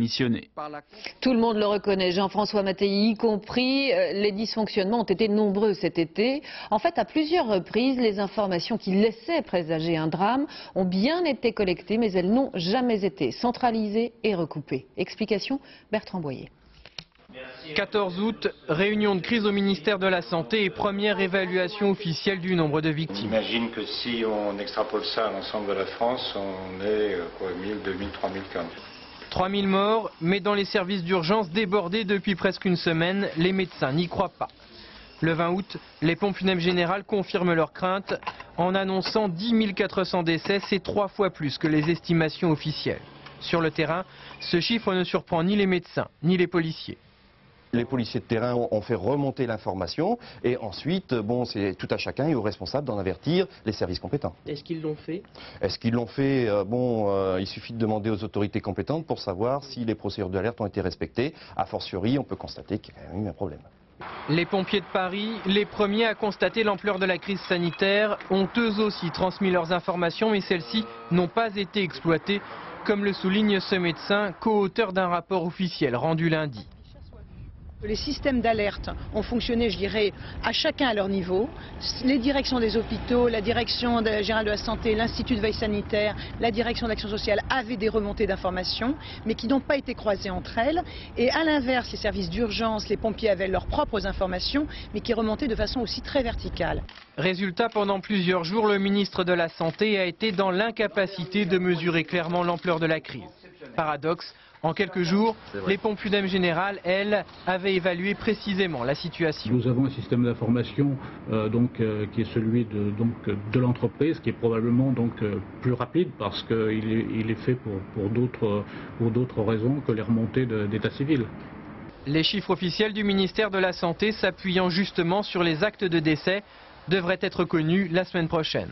démissionné. Tout le monde le reconnaît, Jean-François Mattei y compris. Les dysfonctionnements ont été nombreux cet été. En fait, à plusieurs reprises, les informations qui laissaient présager un drame ont bien été collectées, mais elles n'ont jamais été centralisées et recoupées. Explication, Bertrand Boyer. 14 août, réunion de crise au ministère de la Santé et première évaluation officielle du nombre de victimes. J'imagine que si on extrapole ça à l'ensemble de la France, on est 1000, 2000, 3000 cas. 3000 morts, mais dans les services d'urgence débordés depuis presque une semaine, les médecins n'y croient pas. Le 20 août, les pompes funèbres générales confirment leurs craintes en annonçant 10 400 décès, c'est 3 fois plus que les estimations officielles. Sur le terrain, ce chiffre ne surprend ni les médecins, ni les policiers. Les policiers de terrain ont fait remonter l'information et ensuite, bon, c'est tout à chacun et aux responsables d'en avertir les services compétents. Est-ce qu'ils l'ont fait? Est-ce qu'ils l'ont fait? Il suffit de demander aux autorités compétentes pour savoir si les procédures d'alerte ont été respectées. A fortiori, on peut constater qu'il y a quand même eu un problème. Les pompiers de Paris, les premiers à constater l'ampleur de la crise sanitaire, ont eux aussi transmis leurs informations, mais celles-ci n'ont pas été exploitées, comme le souligne ce médecin, co-auteur d'un rapport officiel rendu lundi. Les systèmes d'alerte ont fonctionné, je dirais, à chacun à leur niveau. Les directions des hôpitaux, la direction générale de la santé, l'Institut de veille sanitaire, la direction d'action sociale avaient des remontées d'informations, mais qui n'ont pas été croisées entre elles. Et à l'inverse, les services d'urgence, les pompiers avaient leurs propres informations, mais qui remontaient de façon aussi très verticale. Résultat, pendant plusieurs jours, le ministre de la Santé a été dans l'incapacité de mesurer clairement l'ampleur de la crise. Paradoxe, en quelques jours, les pompes funèbres générales, elles, avaient évalué précisément la situation. Nous avons un système d'information qui est celui de l'entreprise, qui est probablement plus rapide parce qu'il est fait pour d'autres raisons que les remontées d'état civil. Les chiffres officiels du ministère de la Santé, s'appuyant justement sur les actes de décès, devraient être connus la semaine prochaine.